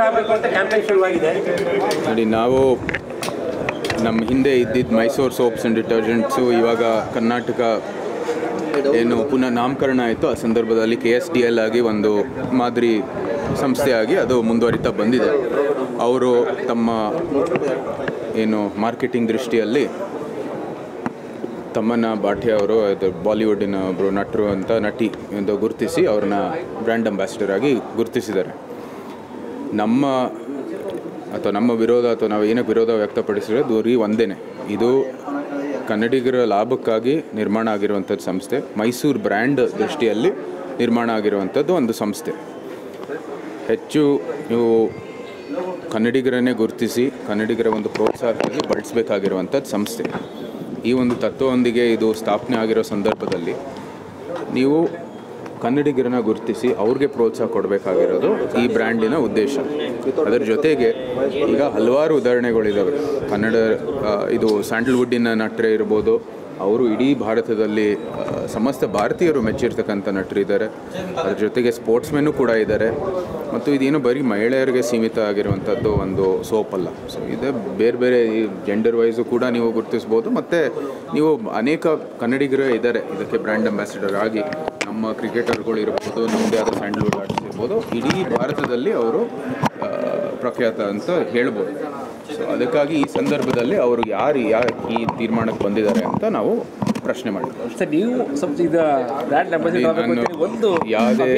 Ambassador ಆಗಬೇಕು ಅಂತ campaign ಶುರುವಾಗಿದೆ. ನೋಡಿ, ನಾವು ನಮ್ಮ ಹಿಂದೆ ಇದ್ದಿದ್ದು ಮೈಸೂರು ಸೋಪ್ಸ್ ಆ್ಯಂಡ್ ಡಿಟರ್ಜೆಂಟ್ಸು ಇವಾಗ ಕರ್ನಾಟಕ ಏನು ಪುನಃ ನಾಮಕರಣ ಆಯಿತು, ಆ ಸಂದರ್ಭದಲ್ಲಿ KSDL ಆಗಿ ಒಂದು ಮಾದರಿ ಸಂಸ್ಥೆಯಾಗಿ ಅದು ಮುಂದುವರಿತಾ ಬಂದಿದೆ. ಅವರು ತಮ್ಮ ಏನು ಮಾರ್ಕೆಟಿಂಗ್ ದೃಷ್ಟಿಯಲ್ಲಿ ತಮ್ಮನ್ನ ಭಾಟಿಯಾ ಅವರು ಬಾಲಿವುಡ್ಡಿನ ಒಬ್ಬರು ನಟರು ಅಂತ ನಟಿ ಎಂದು ಗುರುತಿಸಿ ಅವ್ರನ್ನ ಬ್ರ್ಯಾಂಡ್ ಅಂಬಾಸಿಡರ್ ಆಗಿ ಗುರುತಿಸಿದ್ದಾರೆ. ನಮ್ಮ ವಿರೋಧ ಅಥವಾ ನಾವು ಏನಕ್ಕೆ ವಿರೋಧ ವ್ಯಕ್ತಪಡಿಸಿರೋದು ಒಂದೇ, ಇದು ಕನ್ನಡಿಗರ ಲಾಭಕ್ಕಾಗಿ ನಿರ್ಮಾಣ ಆಗಿರುವಂಥದ್ದು ಸಂಸ್ಥೆ, ಮೈಸೂರು ಬ್ರ್ಯಾಂಡ್ ದೃಷ್ಟಿಯಲ್ಲಿ ನಿರ್ಮಾಣ ಆಗಿರುವಂಥದ್ದು ಒಂದು ಸಂಸ್ಥೆ. ಹೆಚ್ಚು ನೀವು ಕನ್ನಡಿಗರನ್ನೇ ಗುರುತಿಸಿ ಕನ್ನಡಿಗರ ಒಂದು ಪ್ರೋತ್ಸಾಹಕ್ಕಾಗಿ ಬಳಸಬೇಕಾಗಿರುವಂಥದ್ದು ಸಂಸ್ಥೆ. ಈ ಒಂದು ತತ್ವದೊಂದಿಗೆ ಇದು ಸ್ಥಾಪನೆ ಆಗಿರೋ ಸಂದರ್ಭದಲ್ಲಿ ನೀವು ಕನ್ನಡಿಗರನ್ನ ಗುರುತಿಸಿ ಅವ್ರಿಗೆ ಪ್ರೋತ್ಸಾಹ ಕೊಡಬೇಕಾಗಿರೋದು ಈ ಬ್ರ್ಯಾಂಡಿನ ಉದ್ದೇಶ. ಅದರ ಜೊತೆಗೆ ಈಗ ಹಲವಾರು ಉದಾಹರಣೆಗಳಿದ್ದಾವೆ. ಕನ್ನಡ ಇದು ಸ್ಯಾಂಡಲ್ವುಡ್ಡಿನ ನಟರೇ ಇರ್ಬೋದು, ಅವರು ಇಡೀ ಭಾರತದಲ್ಲಿ ಸಮಸ್ತ ಭಾರತೀಯರು ಮೆಚ್ಚಿರ್ತಕ್ಕಂಥ ನಟರಿದ್ದಾರೆ. ಅದ್ರ ಜೊತೆಗೆ ಸ್ಪೋರ್ಟ್ಸ್ಮೆನ್ನು ಕೂಡ ಇದ್ದಾರೆ. ಮತ್ತು ಇದೇನು ಬರೀ ಮಹಿಳೆಯರಿಗೆ ಸೀಮಿತ ಆಗಿರುವಂಥದ್ದು ಒಂದು ಸೋಪ್ ಅಲ್ಲ. ಸೊ ಇದೆ ಬೇರೆ ಬೇರೆ ಈ ಜೆಂಡರ್ ವೈಸು ಕೂಡ ನೀವು ಗುರುತಿಸ್ಬೋದು. ಮತ್ತು ನೀವು ಅನೇಕ ಕನ್ನಡಿಗರೇ ಇದ್ದಾರೆ ಇದಕ್ಕೆ ಬ್ರ್ಯಾಂಡ್ ಅಂಬಾಸಿಡರ್ ಆಗಿ. ನಮ್ಮ ಕ್ರಿಕೆಟರ್ಗಳು ಇರ್ಬೋದು, ನಮ್ಮದೇ ಆದ ಸ್ಯಾಂಡಲ್ವುಡ್ ಆರ್ಟಿಸ್ಟ್ ಇರ್ಬೋದು, ಇಡೀ ಭಾರತದಲ್ಲಿ ಅವರು ಪ್ರಖ್ಯಾತ ಅಂತ ಹೇಳ್ಬೋದು. ಸೊ ಅದಕ್ಕಾಗಿ ಈ ಸಂದರ್ಭದಲ್ಲಿ ಅವರು ಯಾರು ಈ ತೀರ್ಮಾನಕ್ಕೆ ಬಂದಿದ್ದಾರೆ ಅಂತ ನಾವು ಪ್ರಶ್ನೆ ಮಾಡಿದ್ವಿ. ಯಾವುದೇ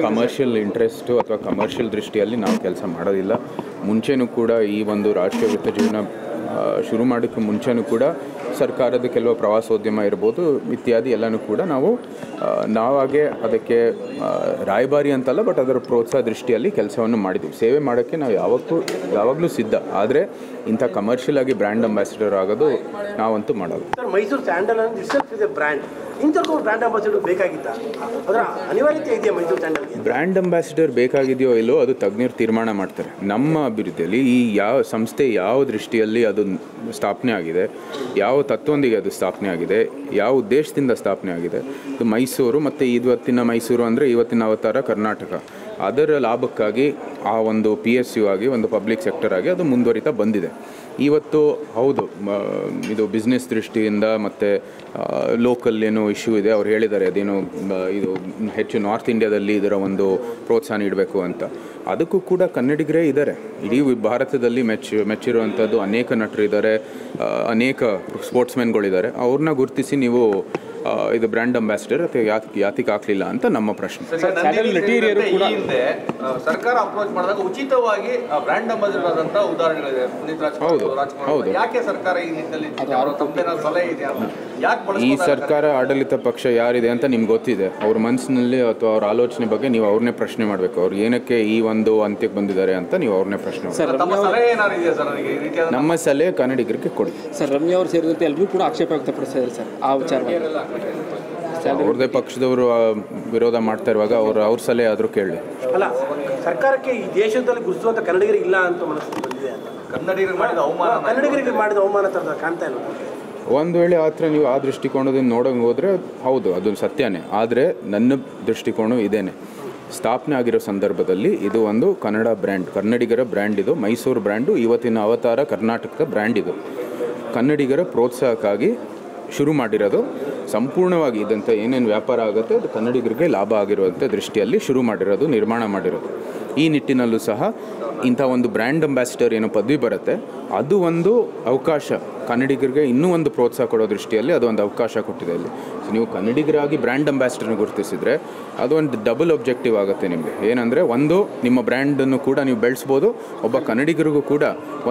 ಕಮರ್ಷಿಯಲ್ ಇಂಟ್ರೆಸ್ಟು ಅಥವಾ ಕಮರ್ಷಿಯಲ್ ದೃಷ್ಟಿಯಲ್ಲಿ ನಾವು ಕೆಲಸ ಮಾಡೋದಿಲ್ಲ. ಮುಂಚೆನೂ ಕೂಡ ಈ ಒಂದು ರಾಜಕೀಯ ವೃತ್ತ ಜೀವನ ಶುರು ಮಾಡೋಕ್ಕೆ ಮುಂಚೆನೂ ಕೂಡ ಸರ್ಕಾರದ ಕೆಲವು ಪ್ರವಾಸೋದ್ಯಮ ಇರ್ಬೋದು ಇತ್ಯಾದಿ ಎಲ್ಲನೂ ಕೂಡ ನಾವಾಗೆ ಅದಕ್ಕೆ ರಾಯಭಾರಿ ಅಂತಲ್ಲ, ಬಟ್ ಅದರ ಪ್ರೋತ್ಸಾಹ ದೃಷ್ಟಿಯಲ್ಲಿ ಕೆಲಸವನ್ನು ಮಾಡಿದ್ವಿ. ಸೇವೆ ಮಾಡೋಕ್ಕೆ ನಾವು ಯಾವಾಗಲೂ ಸಿದ್ಧ. ಆದರೆ ಇಂಥ ಕಮರ್ಷಿಯಲ್ ಆಗಿ ಬ್ರ್ಯಾಂಡ್ ಅಂಬಾಸಿಡರ್ ಆಗೋದು ನಾವಂತೂ ಮಾಡೋದು. ಮೈಸೂರು ಸ್ಯಾಂಡಲ್ ಬ್ರ್ಯಾಂಡ್ ಇಂಥವ್ರಿಗೂ ಬ್ರ್ಯಾಂಡ್ ಅಂಬಾಸಿಡರ್ ಬೇಕಾಗಿತ್ತ? ಅದರ ಅನಿವಾರ್ಯತೆ ಇದೆಯಾ ಮೈಸೂರು ಸ್ಯಾಂಡಲ್ಗೆ? ಬ್ರ್ಯಾಂಡ್ ಅಂಬಾಸಿಡರ್ ಬೇಕಾಗಿದೆಯೋ ಇಲ್ಲೋ ಅದು ತಜ್ಞರು ತೀರ್ಮಾನ ಮಾಡ್ತಾರೆ. ನಮ್ಮ ಅಭಿವೃದ್ಧಿಯಲ್ಲಿ ಈ ಯಾವ ಸಂಸ್ಥೆ ಯಾವ ದೃಷ್ಟಿಯಲ್ಲಿ ಅದು ಸ್ಥಾಪನೆ ಆಗಿದೆ, ಯಾವ ತತ್ವದೊಂದಿಗೆ ಅದು ಸ್ಥಾಪನೆ ಆಗಿದೆ, ಯಾವ ಉದ್ದೇಶದಿಂದ ಸ್ಥಾಪನೆ ಆಗಿದೆ, ಇದು ಮೈಸೂರು ಮತ್ತು ಇವತ್ತಿನ ಮೈಸೂರು ಅಂದರೆ ಇವತ್ತಿನ ಅವತಾರ ಕರ್ನಾಟಕ, ಅದರ ಲಾಭಕ್ಕಾಗಿ ಆ ಒಂದು PSU ಆಗಿ ಒಂದು ಪಬ್ಲಿಕ್ ಸೆಕ್ಟರ್ ಆಗಿ ಅದು ಮುಂದುವರಿತಾ ಬಂದಿದೆ. ಇವತ್ತು ಹೌದು, ಇದು ಬಿಸ್ನೆಸ್ ದೃಷ್ಟಿಯಿಂದ ಮತ್ತು ಲೋಕಲ್ ಏನೋ ಇಶ್ಯೂ ಇದೆ. ಅವ್ರು ಹೇಳಿದ್ದಾರೆ ಅದೇನು ಇದು ಹೆಚ್ಚು ನಾರ್ತ್ ಇಂಡಿಯಾದಲ್ಲಿ ಇದರ ಒಂದು ಪ್ರೋತ್ಸಾಹ ನೀಡಬೇಕು ಅಂತ. ಅದಕ್ಕೂ ಕೂಡ ಕನ್ನಡಿಗರೇ ಇದ್ದಾರೆ. ಇಡೀ ಭಾರತದಲ್ಲಿ ಮೆಚ್ಚಿರುವಂಥದ್ದು ಅನೇಕ ನಟರು ಇದ್ದಾರೆ, ಅನೇಕ ಸ್ಪೋರ್ಟ್ಸ್ಮೆನ್ಗಳಿದ್ದಾರೆ. ಅವ್ರನ್ನ ಗುರುತಿಸಿ ನೀವು ಇದು ಬ್ರ್ಯಾಂಡ್ ಅಂಬಾಸಿಡರ್ ಅಥವಾ ಯಾತಿಗೆ ಹಾಕಲಿಲ್ಲ ಅಂತ ನಮ್ಮ ಪ್ರಶ್ನೆ. ಸರ್ಕಾರ ಅಪ್ರೋಚ್ ಮಾಡಿದಾಗ ಉಚಿತವಾಗಿ ಬ್ರ್ಯಾಂಡ್ ಅಂಬಾಸಿಡರ್ ಆದಂತ ಉದಾಹರಣೆಗಳಿದೆ. ಹೌದು. ಯಾಕೆ ಸರ್ಕಾರ ಈ ನಿಟ್ಟಿನಲ್ಲಿ ಸಲಹೆ ಇದೆ? ಈ ಸರ್ಕಾರ ಆಡಳಿತ ಪಕ್ಷ ಯಾರಿದೆ ಅಂತ ನಿಮ್ಗೆ ಗೊತ್ತಿದೆ. ಅವ್ರ ಮನಸ್ಸಿನಲ್ಲಿ ಅಥವಾ ಅವ್ರ ಆಲೋಚನೆ ಬಗ್ಗೆ ನೀವು ಅವ್ರನ್ನೇ ಪ್ರಶ್ನೆ ಮಾಡಬೇಕು. ಅವ್ರು ಏನಕ್ಕೆ ಈ ಒಂದು ಅಂತ್ಯಕ್ಕೆ ಬಂದಿದ್ದಾರೆ ಅಂತ ನೀವು ಅವ್ರನ್ನೇ ಪ್ರಶ್ನೆ ಮಾಡಬೇಕು. ನಮ್ಮ ಸಲಹೆ ಕನ್ನಡಿಗರಿಗೆ ಕೊಡಿ ಸರ್. ರಮ್ಯಾ ಅವರು ಸೇರಿದಂತೆ ಎಲ್ಲರೂ ಕೂಡ ಆಕ್ಷೇಪ ವ್ಯಕ್ತಪಡಿಸ್ತಾರೆ ಸರ್ ಆ ವಿಚಾರ. ಅವ್ರದೇ ಪಕ್ಷದವರು ವಿರೋಧ ಮಾಡ್ತಾ ಇರುವಾಗ ಅವ್ರ ಸಲಹೆ ಆದರೂ ಕೇಳಿ. ಅಲ್ಲ, ಸರ್ಕಾರಕ್ಕೆ ಈ ದೇಶದಲ್ಲಿ ಗುರುತಿಸುವಂಥ ಕನ್ನಡಿಗರಿಗೆ ಇಲ್ಲ ಅಂತ ಮನಸ್ಸು ಬಂದಿದೆ ಅಂತ. ಕನ್ನಡಿಗರಿಗೆ ಮಾಡಿದ ಅವಮಾನ ಥರದ ಕಾಣ್ತಾ ಇಲ್ಲ. ಒಂದು ವೇಳೆ ಆ ಥರ ನೀವು ಆ ದೃಷ್ಟಿಕೋನದಿಂದ ನೋಡೋಂಗೆ ಹೋದರೆ ಹೌದು, ಅದು ಸತ್ಯನೇ. ಆದರೆ ನನ್ನ ದೃಷ್ಟಿಕೋನ ಇದೇನೆ, ಸ್ಥಾಪನೆ ಆಗಿರೋ ಸಂದರ್ಭದಲ್ಲಿ ಇದು ಒಂದು ಕನ್ನಡ ಬ್ರ್ಯಾಂಡ್, ಕನ್ನಡಿಗರ ಬ್ರ್ಯಾಂಡ್. ಇದು ಮೈಸೂರು ಬ್ರ್ಯಾಂಡು, ಇವತ್ತಿನ ಅವತಾರ ಕರ್ನಾಟಕದ ಬ್ರ್ಯಾಂಡ್. ಇದು ಕನ್ನಡಿಗರ ಪ್ರೋತ್ಸಾಹಕ್ಕಾಗಿ ಶುರು ಮಾಡಿರೋದು. ಸಂಪೂರ್ಣವಾಗಿ ಇದಂಥ ಏನೇನು ವ್ಯಾಪಾರ ಆಗುತ್ತೆ ಅದು ಕನ್ನಡಿಗರಿಗೆ ಲಾಭ ಆಗಿರುವಂಥ ದೃಷ್ಟಿಯಲ್ಲಿ ಶುರು ಮಾಡಿರೋದು, ನಿರ್ಮಾಣ ಮಾಡಿರೋದು. ಈ ನಿಟ್ಟಿನಲ್ಲೂ ಸಹ ಇಂಥ ಒಂದು ಬ್ರ್ಯಾಂಡ್ ಅಂಬಾಸಿಡರ್ ಏನೋ ಪದವಿ ಬರುತ್ತೆ, ಅದು ಒಂದು ಅವಕಾಶ ಕನ್ನಡಿಗರಿಗೆ ಇನ್ನೂ ಒಂದು ಪ್ರೋತ್ಸಾಹ ಕೊಡೋ ದೃಷ್ಟಿಯಲ್ಲಿ ಅದು ಒಂದು ಅವಕಾಶ ಕೊಟ್ಟಿದೆ ಇಲ್ಲಿ. ಸೊ ನೀವು ಕನ್ನಡಿಗರಾಗಿ ಬ್ರ್ಯಾಂಡ್ ಅಂಬಾಸಿಡರ್ನ ಗುರುತಿಸಿದರೆ ಅದು ಒಂದು ಡಬಲ್ ಒಬ್ಜೆಕ್ಟಿವ್ ಆಗುತ್ತೆ ನಿಮಗೆ. ಏನಂದರೆ, ಒಂದು ನಿಮ್ಮ ಬ್ರ್ಯಾಂಡನ್ನು ಕೂಡ ನೀವು ಬೆಳೆಸ್ಬೋದು, ಒಬ್ಬ ಕನ್ನಡಿಗರಿಗೂ ಕೂಡ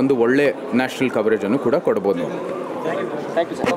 ಒಂದು ಒಳ್ಳೆ ನ್ಯಾಷನಲ್ ಕವರೇಜನ್ನು ಕೂಡ ಕೊಡ್ಬೋದು. Thank you sir.